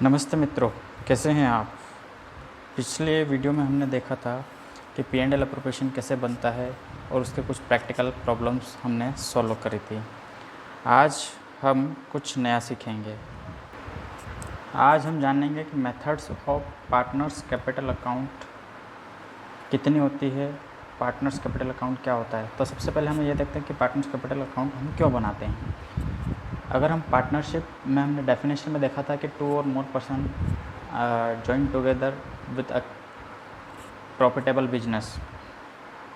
नमस्ते मित्रों, कैसे हैं आप। पिछले वीडियो में हमने देखा था कि P&L अप्रोप्रिएशन कैसे बनता है और उसके कुछ प्रैक्टिकल प्रॉब्लम्स हमने सॉल्व करी थी। आज हम कुछ नया सीखेंगे। आज हम जानेंगे कि methods of partners capital account कितनी होती है, पार्टनर्स कैपिटल अकाउंट क्या होता है। तो सबसे पहले हम ये देखते हैं कि पार्टनर्स कैपिटल अकाउंट हम क्यों बनाते हैं। अगर हम पार्टनरशिप में हमने डेफिनेशन में देखा था कि 2 और more person join together with a profitable business,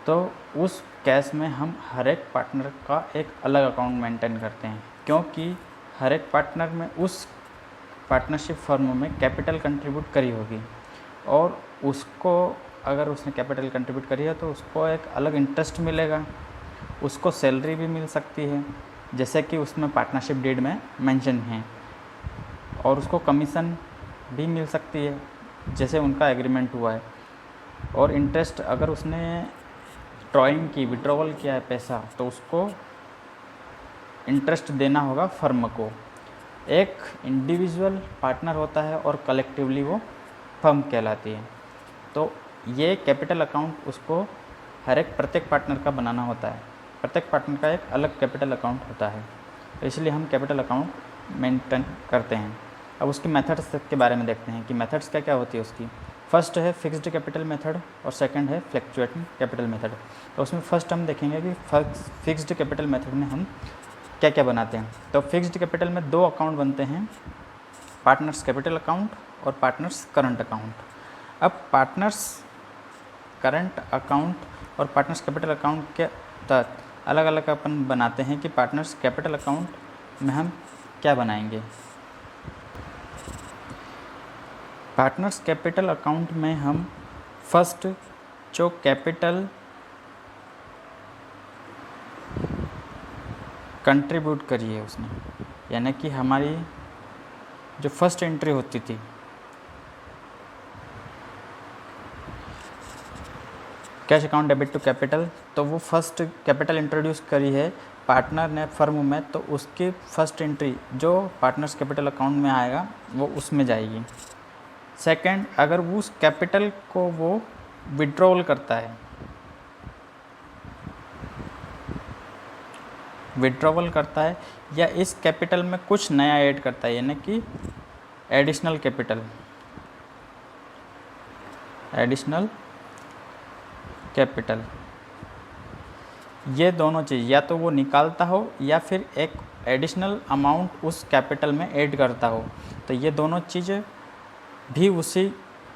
तो उस केस में हम हर एक पार्टनर का एक अलग अकाउंट मेंटेन करते हैं, क्योंकि हर एक पार्टनर में उस पार्टनरशिप फर्म में कैपिटल कंट्रीब्यूट करी होगी और उसको अगर उसने कैपिटल कंट्रीब्यूट करी है तो उसको एक अलग इंटरेस्ट मिलेगा, उसको सैलरी भी मिल सकती है जैसे कि उसमें पार्टनरशिप डीड में मेंशन है, और उसको कमीशन भी मिल सकती है जैसे उनका एग्रीमेंट हुआ है। और इंटरेस्ट अगर उसने ड्रॉइंग की विड्रॉवल किया है पैसा तो उसको इंटरेस्ट देना होगा फर्म को। एक इंडिविजुअल पार्टनर होता है और कलेक्टिवली वो फर्म कहलाती है। तो ये कैपिटल अकाउंट उसको हर एक प्रत्येक पार्टनर का बनाना होता है। प्रत्येक पार्टनर का एक अलग कैपिटल अकाउंट होता है, तो इसलिए हम कैपिटल अकाउंट मेंटेन करते हैं। अब उसकी मेथड्स के बारे में देखते हैं कि मेथड्स क्या क्या होती है उसकी। फर्स्ट है फिक्स्ड कैपिटल मेथड और सेकंड है फ्लक्चुएटिंग कैपिटल मेथड। तो उसमें फर्स्ट हम देखेंगे कि फिक्स्ड कैपिटल मेथड में हम क्या क्या बनाते हैं। तो फिक्स्ड कैपिटल में 2 अकाउंट बनते हैं, पार्टनर्स कैपिटल अकाउंट और पार्टनर्स करंट अकाउंट। अब पार्टनर्स करंट अकाउंट और पार्टनर्स कैपिटल अकाउंट के तहत अलग अलग अपन बनाते हैं कि पार्टनर्स कैपिटल अकाउंट में हम क्या बनाएंगे। पार्टनर्स कैपिटल अकाउंट में हम फर्स्ट जो कैपिटल कंट्रीब्यूट करी है उसने, यानी कि हमारी जो फर्स्ट एंट्री होती थी cash account debit to capital, तो वो फर्स्ट कैपिटल इंट्रोड्यूस करी है पार्टनर ने फर्म में, तो उसकी फर्स्ट एंट्री जो पार्टनर्स कैपिटल अकाउंट में आएगा वो उसमें जाएगी। सेकंड, अगर वो उस कैपिटल को वो विड्रॉल करता है, विड्रॉवल करता है या इस कैपिटल में कुछ नया ऐड करता है, यानी कि एडिशनल कैपिटल, एडिशनल कैपिटल, ये दोनों चीज़ या तो वो निकालता हो या फिर एक एडिशनल अमाउंट उस कैपिटल में ऐड करता हो, तो ये दोनों चीज़ें भी उसी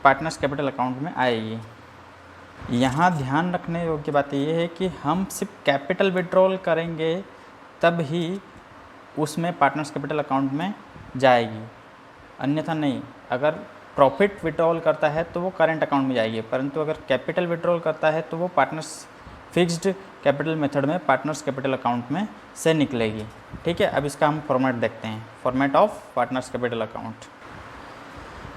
पार्टनर्स कैपिटल अकाउंट में आएगी। यहाँ ध्यान रखने योग्य बात ये है कि हम सिर्फ कैपिटल विड्रॉल करेंगे तब ही उसमें पार्टनर्स कैपिटल अकाउंट में जाएगी, अन्यथा नहीं। अगर प्रॉफिट विड्रॉल करता है तो वो करंट अकाउंट में जाएगी, परंतु अगर कैपिटल विड्रॉल करता है तो वो पार्टनर्स फिक्स्ड कैपिटल मेथड में पार्टनर्स कैपिटल अकाउंट में से निकलेगी। ठीक है, अब इसका हम फॉर्मेट देखते हैं। Format of partners capital account,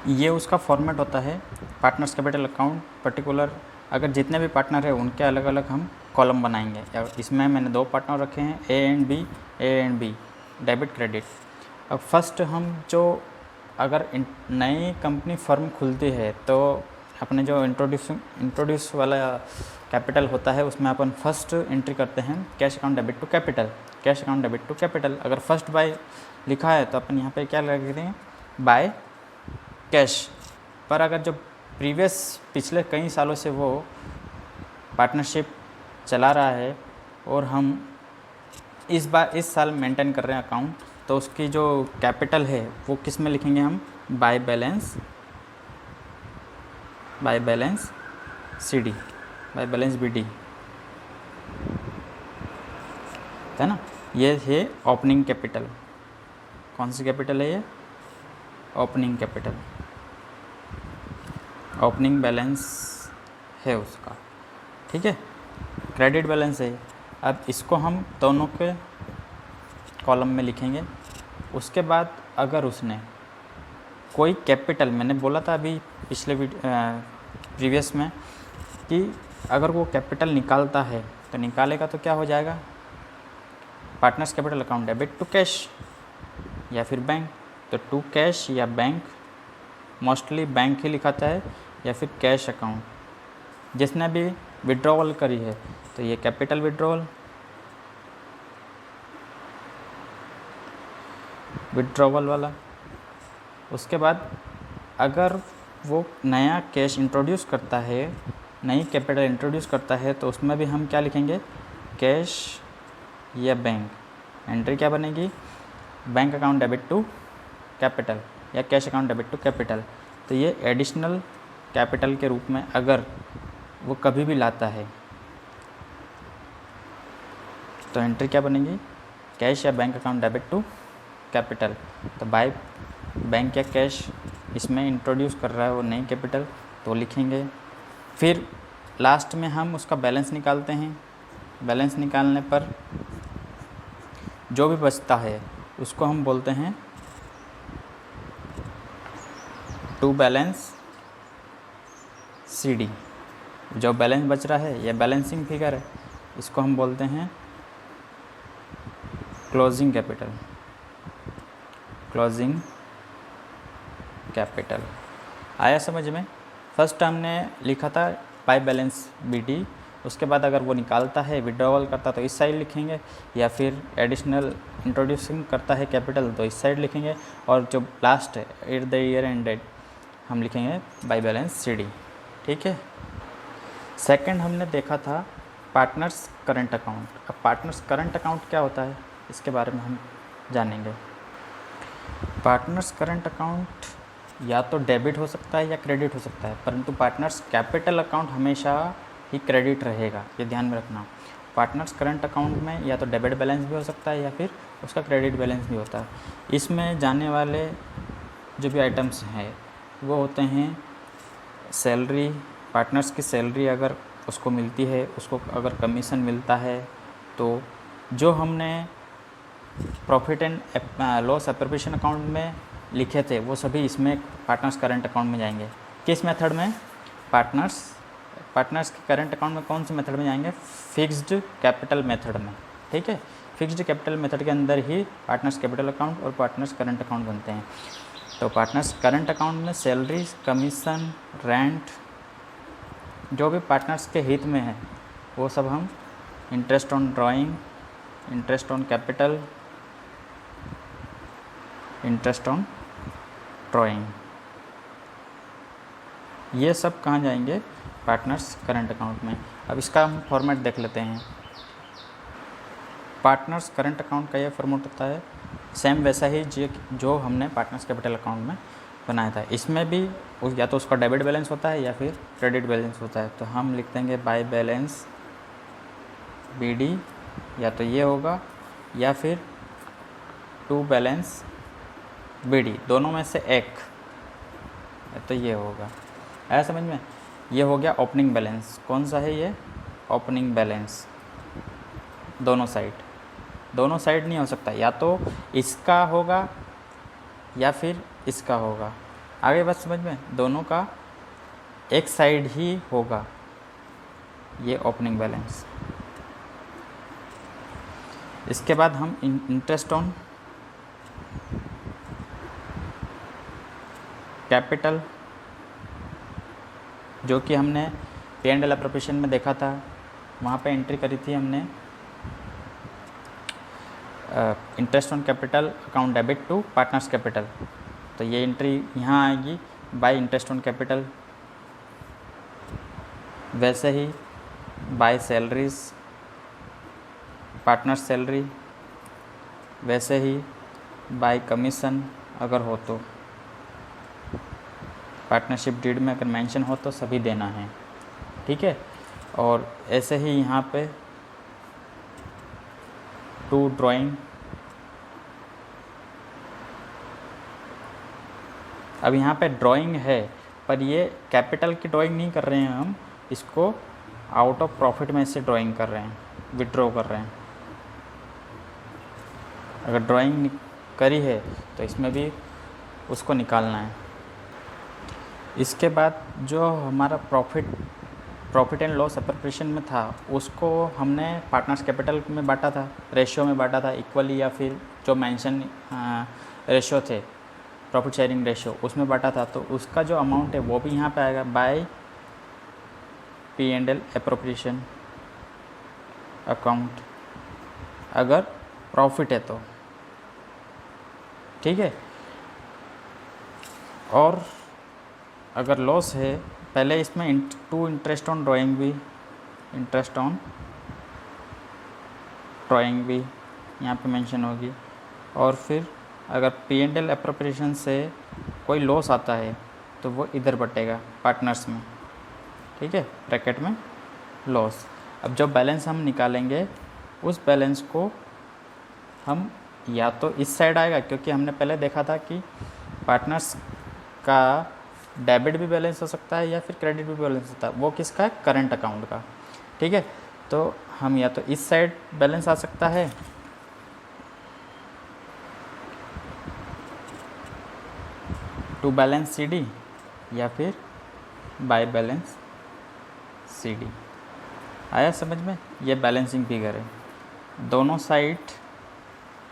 ये उसका फॉर्मेट होता है। पार्टनर्स कैपिटल अकाउंट पर्टिकुलर अगर जितने भी पार्टनर है उनके अलग अलग हम कॉलम बनाएंगे। इसमें मैंने 2 पार्टनर रखे हैं, A and B, debit credit. अब फर्स्ट हम जो अगर नई कंपनी फर्म खुलती है तो अपने जो इंट्रोड्यूस वाला कैपिटल होता है उसमें अपन फर्स्ट एंट्री करते हैं cash account debit to capital. Cash account debit to capital अगर फर्स्ट बाय लिखा है तो अपन यहाँ पे क्या लिखते हैं, बाय कैश। पर अगर जो पिछले कई सालों से वो पार्टनरशिप चला रहा है और हम इस साल मेंटेन कर रहे हैं अकाउंट, तो उसकी जो कैपिटल है वो किस में लिखेंगे हम, by balance CD, by balance BD, है ना। ये है ओपनिंग कैपिटल। कौन सी कैपिटल है ये, ओपनिंग कैपिटल, ओपनिंग बैलेंस है उसका। ठीक है, क्रेडिट बैलेंस है। अब इसको हम दोनों के कॉलम में लिखेंगे। उसके बाद अगर उसने कोई कैपिटल, मैंने बोला था अभी पिछले प्रीवियस में कि अगर वो कैपिटल निकालता है तो निकालेगा तो क्या हो जाएगा, partners capital account debit to cash या फिर बैंक, तो टू कैश या बैंक मोस्टली बैंक ही लिखाता है या फिर कैश अकाउंट। जिसने भी विड्रॉवल करी है तो ये कैपिटल विड्रॉवल वाला। उसके बाद अगर वो नया कैश इंट्रोड्यूस करता है, नई कैपिटल इंट्रोड्यूस करता है, तो उसमें भी हम क्या लिखेंगे, कैश या बैंक। एंट्री क्या बनेगी, bank account debit to capital या cash account debit to capital. तो ये एडिशनल कैपिटल के रूप में अगर वो कभी भी लाता है तो एंट्री क्या बनेगी, कैश या bank account debit to capital. तो बाय बैंक या कैश इसमें इंट्रोड्यूस कर रहा है वो नई कैपिटल तो लिखेंगे। फिर लास्ट में हम उसका बैलेंस निकालते हैं। बैलेंस निकालने पर जो भी बचता है उसको हम बोलते हैं टू बैलेंस CD। जो बैलेंस बच रहा है ये बैलेंसिंग फिगर है, इसको हम बोलते हैं क्लोजिंग कैपिटल। क्लोजिंग कैपिटल आया समझ में। फर्स्ट हमने लिखा था बाय बैलेंस BD, उसके बाद अगर वो निकालता है विड्रॉवल करता तो इस साइड लिखेंगे, या फिर एडिशनल इंट्रोड्यूसिंग करता है कैपिटल तो इस साइड लिखेंगे, और जो लास्ट है at the year end date हम लिखेंगे बाय बैलेंस CD। ठीक है। सेकंड हमने देखा था पार्टनर्स करंट अकाउंट। अब पार्टनर्स करंट अकाउंट क्या होता है इसके बारे में हम जानेंगे। पार्टनर्स करंट अकाउंट या तो डेबिट हो सकता है या क्रेडिट हो सकता है, परंतु पार्टनर्स कैपिटल अकाउंट हमेशा ही क्रेडिट रहेगा, ये ध्यान में रखना। पार्टनर्स करंट अकाउंट में या तो डेबिट बैलेंस भी हो सकता है या फिर उसका क्रेडिट बैलेंस भी होता है। इसमें जाने वाले जो भी आइटम्स हैं वो होते हैं सैलरी, पार्टनर्स की सैलरी अगर उसको मिलती है, उसको अगर कमीशन मिलता है, तो जो हमने profit and loss appropriation account में लिखे थे वो सभी इसमें पार्टनर्स करंट अकाउंट में जाएंगे। किस मेथड में, पार्टनर्स के करंट अकाउंट में कौन से मेथड में जाएंगे, फिक्स्ड कैपिटल मेथड में। ठीक है, फिक्स्ड कैपिटल मेथड के अंदर ही पार्टनर्स कैपिटल अकाउंट और पार्टनर्स करंट अकाउंट बनते हैं। तो पार्टनर्स करंट अकाउंट में सैलरी, कमीशन, रेंट, जो भी पार्टनर्स के हित में है वो सब हम interest on drawing, interest on capital, interest on drawing, ये सब कहाँ जाएंगे, पार्टनर्स करंट अकाउंट में। अब इसका हम फॉर्मेट देख लेते हैं। पार्टनर्स करंट अकाउंट का ये फॉर्मेट होता है सेम वैसा ही जो हमने पार्टनर्स कैपिटल अकाउंट में बनाया था। इसमें भी या तो उसका डेबिट बैलेंस होता है या फिर क्रेडिट बैलेंस होता है। तो हम लिख देंगे बाय बैलेंस BD, या तो ये होगा या फिर टू बैलेंस BD, दोनों में से एक, तो ये होगा। आया समझ में। ये हो गया ओपनिंग बैलेंस। कौन सा है ये, ओपनिंग बैलेंस। दोनों साइड नहीं हो सकता, या तो इसका होगा या फिर इसका होगा। आगे बात समझ में, दोनों का एक साइड ही होगा ये ओपनिंग बैलेंस। इसके बाद हम इंटरेस्ट ऑन कैपिटल, जो कि हमने P&L एप्रोप्रिएशन में देखा था, वहाँ पे एंट्री करी थी हमने interest on capital account debit to partners capital. तो ये एंट्री यहाँ आएगी बाय इंटरेस्ट ऑन कैपिटल। वैसे ही बाय सैलरीज, पार्टनर्स सैलरी, वैसे ही बाय कमीशन अगर हो तो, पार्टनरशिप डीड में अगर मेंशन हो तो सभी देना है। ठीक है। और ऐसे ही यहाँ पे टू ड्राइंग। अब यहाँ पे ड्राइंग है पर ये कैपिटल की ड्राइंग नहीं कर रहे हैं, हम इसको आउट ऑफ प्रॉफिट में से ड्राइंग कर रहे हैं, विड्रॉ कर रहे हैं। अगर ड्राइंग करी है तो इसमें भी उसको निकालना है। इसके बाद जो हमारा प्रॉफिट एंड लॉस एप्रोप्रिएशन में था उसको हमने पार्टनर्स कैपिटल में बांटा था, रेशियो में बांटा था इक्वली, या फिर जो मेंशन रेशियो थे प्रॉफिट शेयरिंग रेशियो उसमें बांटा था, तो उसका जो अमाउंट है वो भी यहाँ पे आएगा बाय P&L एप्रोप्रिएशन अकाउंट, अगर प्रॉफिट है तो, ठीक है। और अगर लॉस है, पहले इसमें टू इंटरेस्ट ऑन ड्राइंग भी, इंटरेस्ट ऑन ड्राइंग भी यहाँ पे मेंशन होगी। और फिर अगर P&L एप्रोप्रिएशन से कोई लॉस आता है तो वो इधर बटेगा पार्टनर्स में, ठीक है, ब्रैकेट में लॉस। अब जो बैलेंस हम निकालेंगे उस बैलेंस को हम या तो इस साइड आएगा, क्योंकि हमने पहले देखा था कि पार्टनर्स का डेबिट भी बैलेंस हो सकता है या फिर क्रेडिट भी बैलेंस होता है, वो किसका है, करंट अकाउंट का, ठीक है। तो हम या तो इस साइड बैलेंस आ सकता है टू बैलेंस CD, या फिर बाय बैलेंस CD। आया समझ में? ये बैलेंसिंग फिगर है, दोनों साइड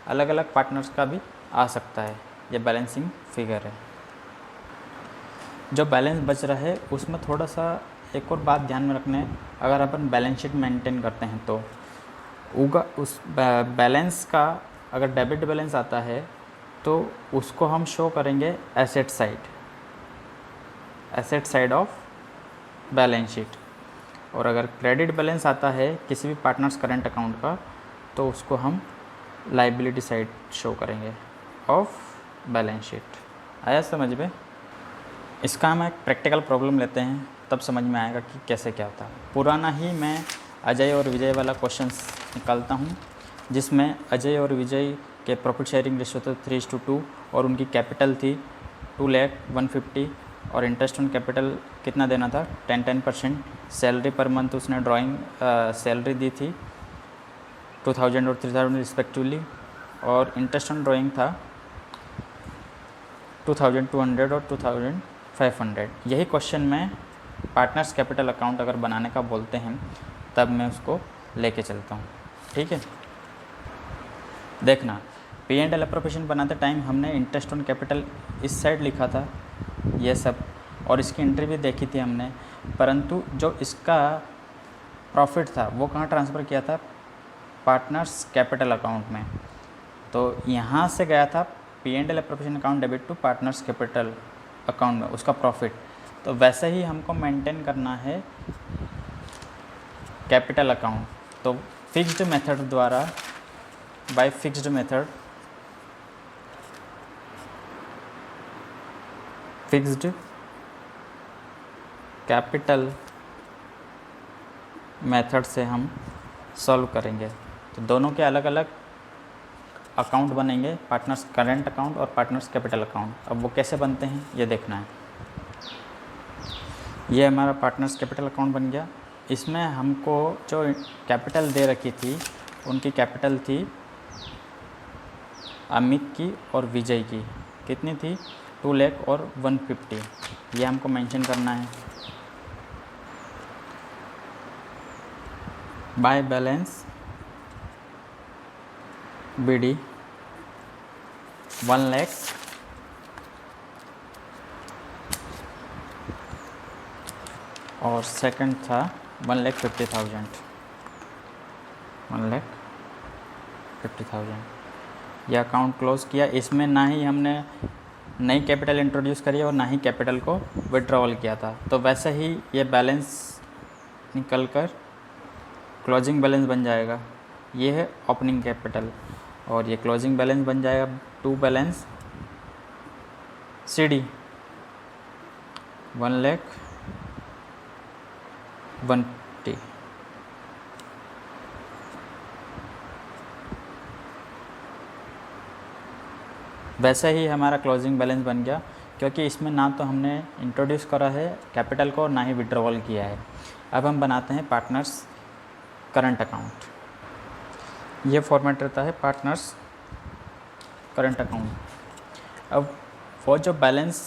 अलग अलग पार्टनर्स का भी आ सकता है, ये बैलेंसिंग फिगर है। जो बैलेंस बच रहा है उसमें थोड़ा सा एक और बात ध्यान में रखना है, अगर अपन बैलेंस शीट मेंटेन करते हैं तो उस बैलेंस का अगर डेबिट बैलेंस आता है तो उसको हम शो करेंगे asset side of balance sheet. और अगर क्रेडिट बैलेंस आता है किसी भी पार्टनर्स करंट अकाउंट का तो उसको हम लाइबिलिटी साइड शो करेंगे ऑफ बैलेंस शीट। आया समझ में? इसका हम एक प्रैक्टिकल प्रॉब्लम लेते हैं, तब समझ में आएगा कि कैसे क्या होता है। पुराना ही मैं अजय और विजय वाला क्वेश्चंस निकालता हूँ, जिसमें अजय और विजय के प्रॉफिट शेयरिंग रेशियो था 3:2 और उनकी कैपिटल थी 2,150,000 और इंटरेस्ट ऑन कैपिटल कितना देना था 10%। सैलरी पर मंथ उसने ड्राइंग सैलरी दी थी 2,000 और 3,000 रिस्पेक्टिवली, और इंटरेस्ट ऑन ड्राइंग था 2,200 और 2,500। यही क्वेश्चन में पार्टनर्स कैपिटल अकाउंट अगर बनाने का बोलते हैं तब मैं उसको लेके चलता हूँ, ठीक है। देखना, P&L एप्रोप्रिएशन बनाते टाइम हमने इंटरेस्ट ऑन कैपिटल इस साइड लिखा था ये सब, और इसकी एंट्री भी देखी थी हमने, परंतु जो इसका प्रॉफिट था वो कहाँ ट्रांसफ़र किया था, पार्टनर्स कैपिटल अकाउंट में। तो यहाँ से गया था P&L appropriation account debit to partners capital account में उसका प्रॉफिट। तो वैसे ही हमको मेंटेन करना है कैपिटल अकाउंट। तो फिक्स्ड मेथड द्वारा, bye fixed method, fixed capital method से हम सॉल्व करेंगे। तो दोनों के अलग अलग अकाउंट बनेंगे, पार्टनर्स करंट अकाउंट और पार्टनर्स कैपिटल अकाउंट। अब वो कैसे बनते हैं ये देखना है। ये हमारा पार्टनर्स कैपिटल अकाउंट बन गया। इसमें हमको जो कैपिटल दे रखी थी उनकी कैपिटल थी अमित की और विजय की, कितनी थी 2 लाख और 150, ये हमको मेंशन करना है। बाय बैलेंस BD 1 लाख और सेकंड था 1,50,000, 1,50,000। यह अकाउंट क्लोज किया। इसमें ना ही हमने नई कैपिटल इंट्रोड्यूस करी और ना ही कैपिटल को विड्रॉवल किया था, तो वैसे ही ये बैलेंस निकल कर क्लोजिंग बैलेंस बन जाएगा। ये है ओपनिंग कैपिटल और ये क्लोजिंग बैलेंस बन जाएगा टू बैलेंस CD 1,150,000। वैसे ही हमारा क्लोजिंग बैलेंस बन गया, क्योंकि इसमें ना तो हमने इंट्रोड्यूस करा है कैपिटल को, ना ही विड्रॉवल किया है। अब हम बनाते हैं पार्टनर्स करंट अकाउंट। ये फॉर्मेट रहता है पार्टनर्स करंट अकाउंट। अब वो जो बैलेंस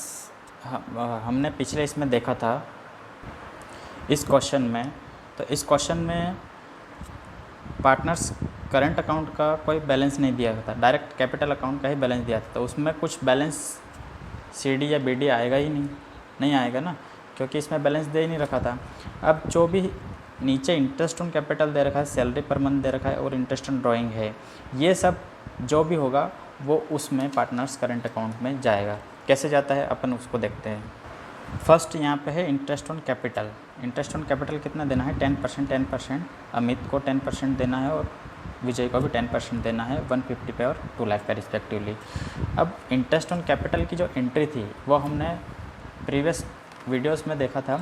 हमने पिछले इसमें देखा था इस क्वेश्चन में, तो इस क्वेश्चन में पार्टनर्स करंट अकाउंट का कोई बैलेंस नहीं दिया था, डायरेक्ट कैपिटल अकाउंट का ही बैलेंस दिया था। तो उसमें कुछ बैलेंस CD या BD आएगा ही नहीं आएगा ना, क्योंकि इसमें बैलेंस दे ही नहीं रखा था। अब जो भी नीचे इंटरेस्ट ऑन कैपिटल दे रखा है, सैलरी पर मंथ दे रखा है और इंटरेस्ट ऑन ड्राइंग है, ये सब जो भी होगा वो उसमें पार्टनर्स करंट अकाउंट में जाएगा। कैसे जाता है अपन उसको देखते हैं। फर्स्ट यहाँ पे है interest on capital. Interest on capital कितना देना है? 10%। अमित को 10% देना है और विजय को भी 10% देना है, 150 पे और 2 लाख पे रिस्पेक्टिवली। अब इंटरेस्ट ऑन कैपिटल की जो एंट्री थी वो हमने प्रीवियस वीडियोस में देखा था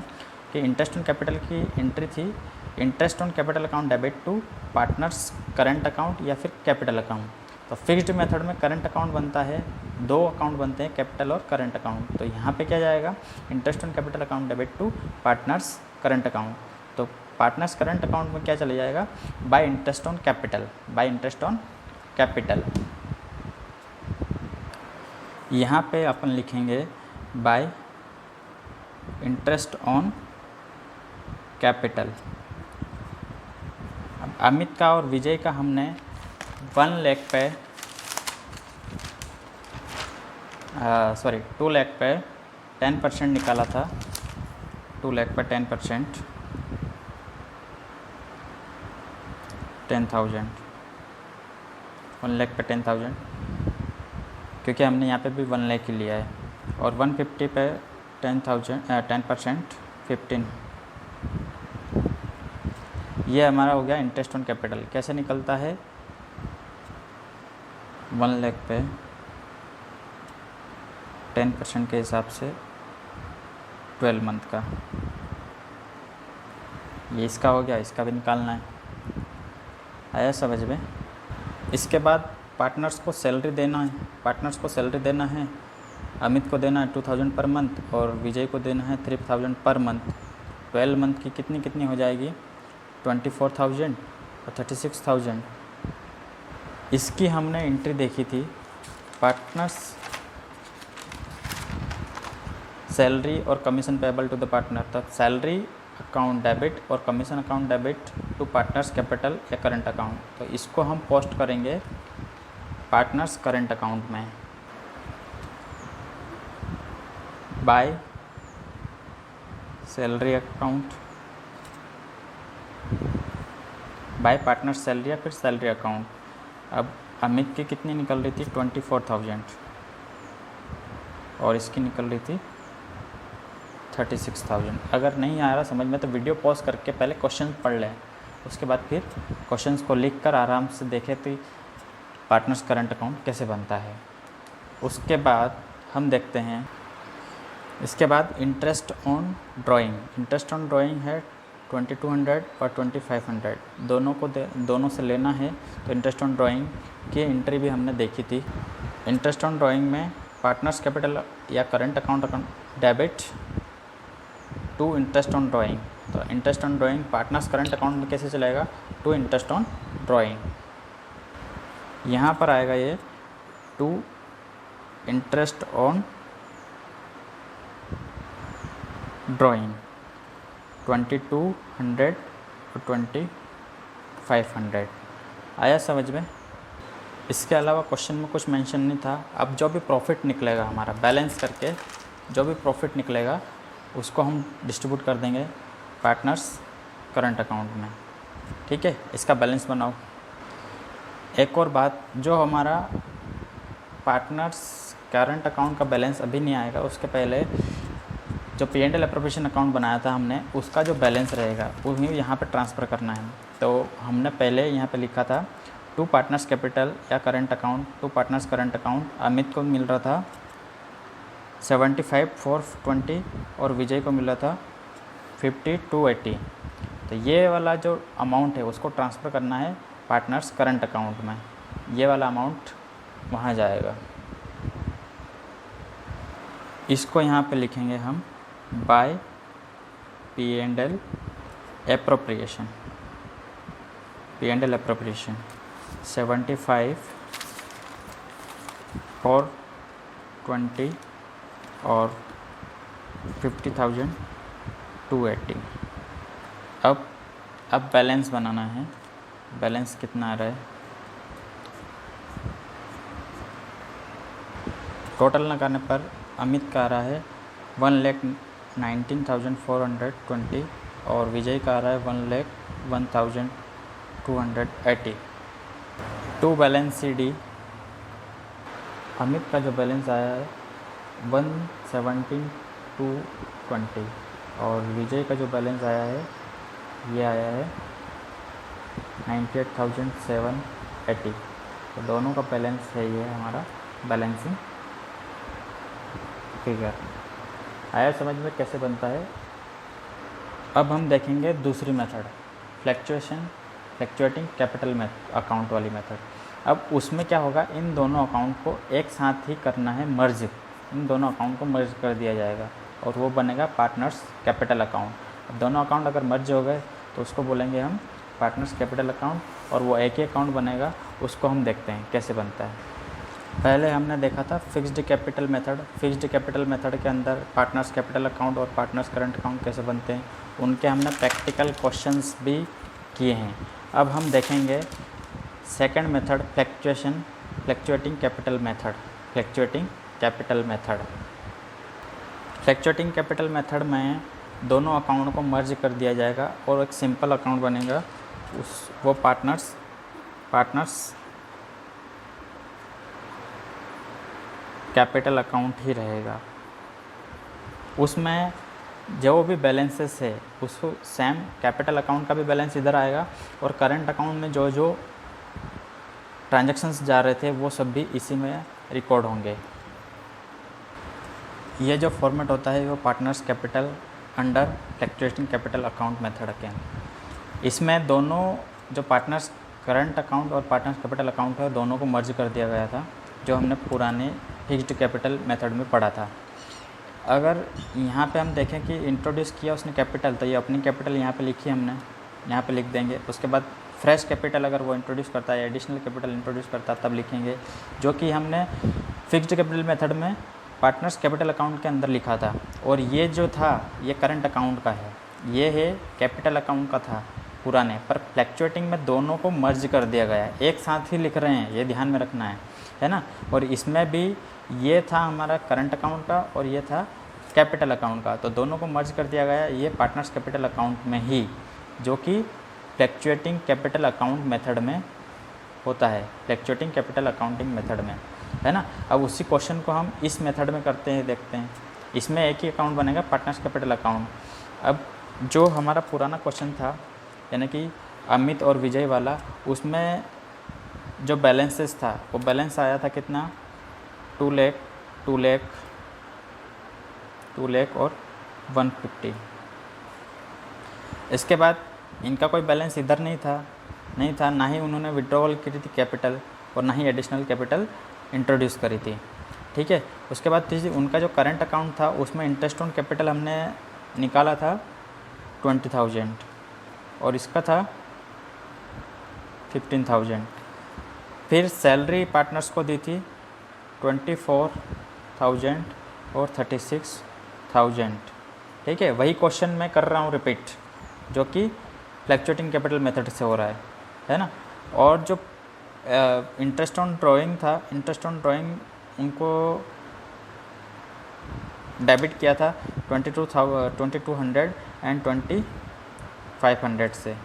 कि इंटरेस्ट ऑन कैपिटल की एंट्री थी interest on capital account debit to partners current account या फिर कैपिटल अकाउंट। तो फिक्स्ड मेथड में करंट अकाउंट बनता है, 2 अकाउंट बनते हैं, कैपिटल और करंट अकाउंट। तो यहाँ पे क्या जाएगा? Interest on capital account debit to partners current account. तो पार्टनर्स करंट अकाउंट में क्या चले जाएगा? By interest on capital, by interest on capital. यहाँ पे अपन लिखेंगे बाय इंटरेस्ट ऑन कैपिटल। अब अमित का और विजय का हमने 1 लाख पे 2 लाख पे 10% निकाला था। 2 लाख पे 10%, 10,000, 1 लाख पे 10,000, क्योंकि हमने यहाँ पे भी 1 लाख ही लिया है। और 150 पे 10%, 15। ये हमारा हो गया इंटरेस्ट ऑन कैपिटल। कैसे निकलता है? 1 लाख पे 10% के हिसाब से 12 मंथ का। ये इसका हो गया, इसका भी निकालना है। आया समझ में? इसके बाद पार्टनर्स को सैलरी देना है। अमित को देना है 2000 पर मंथ और विजय को देना है 3000 पर मंथ। 12 मंथ की कितनी हो जाएगी? 24,000 और 36,000। इसकी हमने एंट्री देखी थी पार्टनर्स सैलरी और commission payable to the partner. तब सैलरी अकाउंट डेबिट और commission account debit to partners capital या करंट अकाउंट। तो इसको हम पोस्ट करेंगे पार्टनर्स करंट अकाउंट में by salary account, by partner salary या फिर सैलरी अकाउंट। अब अमित की कितनी निकल रही थी? 24,000 और इसकी निकल रही थी 36,000। अगर नहीं आ रहा समझ में तो वीडियो पॉज करके पहले क्वेश्चन पढ़ लें, उसके बाद फिर क्वेश्चंस को लिख कर आराम से देखें तो पार्टनर्स करंट अकाउंट कैसे बनता है। उसके बाद हम देखते हैं, इसके बाद interest on drawing. Interest on drawing है 2200 और 2500, दोनों से लेना है। तो इंटरेस्ट ऑन ड्राइंग की एंट्री भी हमने देखी थी। इंटरेस्ट ऑन ड्राइंग में पार्टनर्स कैपिटल या current account debit to interest on drawing. तो interest on drawing partners current account में कैसे चलेगा? To interest on drawing. यहाँ पर आएगा ये टू इंटरेस्ट ऑन ड्राइंग 2200 और 2500। आया समझ में? इसके अलावा क्वेश्चन में कुछ मेंशन नहीं था। अब जो भी प्रॉफिट निकलेगा हमारा बैलेंस करके, जो भी प्रॉफिट निकलेगा उसको हम डिस्ट्रीब्यूट कर देंगे पार्टनर्स करंट अकाउंट में। ठीक है, इसका बैलेंस बनाओ। एक और बात, जो हमारा पार्टनर्स करंट अकाउंट का बैलेंस अभी नहीं आएगा, उसके पहले जो P&L एप्रोप्रिएशन अकाउंट बनाया था हमने, उसका जो बैलेंस रहेगा वो यहाँ पे ट्रांसफ़र करना है। तो हमने पहले यहाँ पे लिखा था टू पार्टनर्स कैपिटल या current account, to partners current account. Amit को मिल रहा था 75,420 और विजय को मिल रहा था 50,280। तो ये वाला जो अमाउंट है उसको ट्रांसफ़र करना है पार्टनर्स करंट अकाउंट में। ये वाला अमाउंट वहाँ जाएगा। इसको यहाँ पे लिखेंगे हम bye P&L appropriation. P&L appropriation 75,420 और 50,280। अब बैलेंस बनाना है। बैलेंस कितना आ रहा है? टोटल ना करने पर अमित का आ रहा है 1,19,420 और विजय का आ रहा है 1,01,280। टू बैलेंस CD, अमित का जो बैलेंस आया है 117,220 और विजय का जो बैलेंस आया है ये आया है 98,780। तो दोनों का बैलेंस है ये हमारा बैलेंसिंग फिगर। आया समझ में कैसे बनता है। अब हम देखेंगे दूसरी मेथड, फ्लैक्चुएटिंग कैपिटल अकाउंट वाली मेथड। अब उसमें क्या होगा, इन दोनों अकाउंट को एक साथ ही करना है मर्ज, इन दोनों अकाउंट को मर्ज कर दिया जाएगा और वो बनेगा पार्टनर्स कैपिटल अकाउंट। अब दोनों अकाउंट अगर मर्ज हो गए तो उसको बोलेंगे हम पार्टनर्स कैपिटल अकाउंट, और वो एक ही अकाउंट बनेगा। उसको हम देखते हैं कैसे बनता है। पहले हमने देखा था fixed capital method. Fixed capital method के अंदर पार्टनर्स कैपिटल अकाउंट और पार्टनर्स करंट अकाउंट कैसे बनते हैं, उनके हमने प्रैक्टिकल क्वेश्चंस भी किए हैं। अब हम देखेंगे second method, fluctuating capital method. Fluctuating capital method में दोनों अकाउंट को मर्ज कर दिया जाएगा और एक सिंपल अकाउंट बनेगा, वो पार्टनर्स कैपिटल अकाउंट ही रहेगा। उसमें जो भी बैलेंसेस है उसको सेम कैपिटल अकाउंट का भी बैलेंस इधर आएगा और करंट अकाउंट में जो जो ट्रांजैक्शंस जा रहे थे वो सब भी इसी में रिकॉर्ड होंगे। ये जो फॉर्मेट होता है वो partners capital under fluctuating capital account method के। इसमें दोनों जो पार्टनर्स करंट अकाउंट और पार्टनर्स कैपिटल अकाउंट है दोनों को मर्ज कर दिया गया था, जो हमने पुराने फिक्स्ड कैपिटल मेथड में पढ़ा था। अगर यहाँ पे हम देखें कि इंट्रोड्यूस किया उसने कैपिटल, तो ये अपनी कैपिटल यहाँ पे लिखी हमने, यहाँ पे लिख देंगे। उसके बाद फ्रेश कैपिटल अगर वो इंट्रोड्यूस करता है, एडिशनल कैपिटल इंट्रोड्यूस करता है, तब लिखेंगे, जो कि हमने फिक्स्ड कैपिटल मेथड में पार्टनर्स कैपिटल अकाउंट के अंदर लिखा था। और ये जो था ये करंट अकाउंट का है, ये है कैपिटल अकाउंट का था पुराने, पर फ्लैक्चुएटिंग में दोनों को मर्ज कर दिया गया है, एक साथ ही लिख रहे हैं, ये ध्यान में रखना है ना। और इसमें भी ये था हमारा करंट अकाउंट का और ये था कैपिटल अकाउंट का, तो दोनों को मर्ज कर दिया गया ये पार्टनर्स कैपिटल अकाउंट में ही, जो कि फ्लैक्चुएटिंग कैपिटल अकाउंट मेथड में होता है, फ्लैक्चुएटिंग कैपिटल अकाउंटिंग मेथड में, है ना। अब उसी क्वेश्चन को हम इस मेथड में करते हैं, देखते हैं। इसमें एक ही अकाउंट बनेगा, पार्टनर्स कैपिटल अकाउंट। अब जो हमारा पुराना क्वेश्चन था यानी कि अमित और विजय वाला, उसमें जो बैलेंसेस था वो बैलेंस आया था कितना, 2 लाख और 150। इसके बाद इनका कोई बैलेंस इधर नहीं था, ना ही उन्होंने विड्रॉवल की थी कैपिटल और ना ही एडिशनल कैपिटल इंट्रोड्यूस करी थी, ठीक है। उसके बाद तीसरी उनका जो करंट अकाउंट था उसमें इंटरेस्ट ऑन कैपिटल हमने निकाला था 20,000 और इसका था 15,000। फिर सैलरी पार्टनर्स को दी थी 24,000 और 36,000, ठीक है। वही क्वेश्चन मैं कर रहा हूँ रिपीट, जो कि फ्लैक्चुएटिंग कैपिटल मेथड से हो रहा है ना। और जो इंटरेस्ट ऑन ड्राइंग था, इंटरेस्ट ऑन ड्राइंग उनको डेबिट किया था 2200 एंड 2500 से।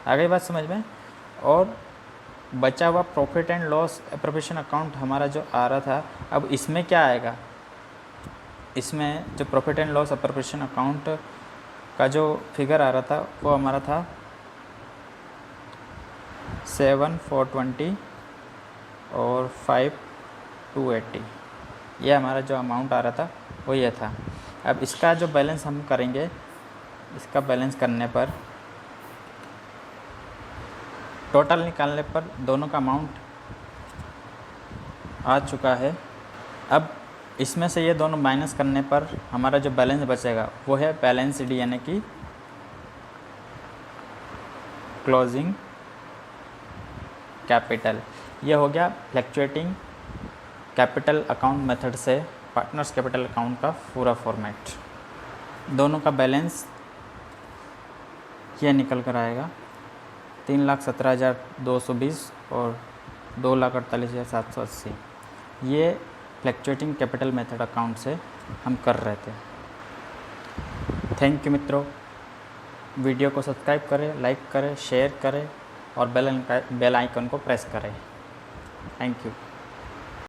आ गई बात समझ में। और बचा हुआ profit and loss appropriation account हमारा जो आ रहा था, अब इसमें क्या आएगा, इसमें जो profit and loss appropriation account का जो फिगर आ रहा था वो हमारा था 7,420 और 5,280। ये हमारा जो अमाउंट आ रहा था वो ये था। अब इसका जो बैलेंस हम करेंगे, इसका बैलेंस करने पर टोटल निकालने पर दोनों का अमाउंट आ चुका है। अब इसमें से ये दोनों माइनस करने पर हमारा जो बैलेंस बचेगा वो है बैलेंस डी, यानी कि क्लोजिंग कैपिटल। ये हो गया फ्लैक्चुएटिंग कैपिटल अकाउंट मेथड से पार्टनर्स कैपिटल अकाउंट का पूरा फॉर्मेट। दोनों का बैलेंस ये निकल कर आएगा 3,17,220 और 2,48,780। ये फ्लैक्चुएटिंग कैपिटल मेथड अकाउंट से हम कर रहे थे। थैंक यू मित्रों। वीडियो को सब्सक्राइब करें, लाइक करें, शेयर करें और बेल आइकन को प्रेस करें। Thank you.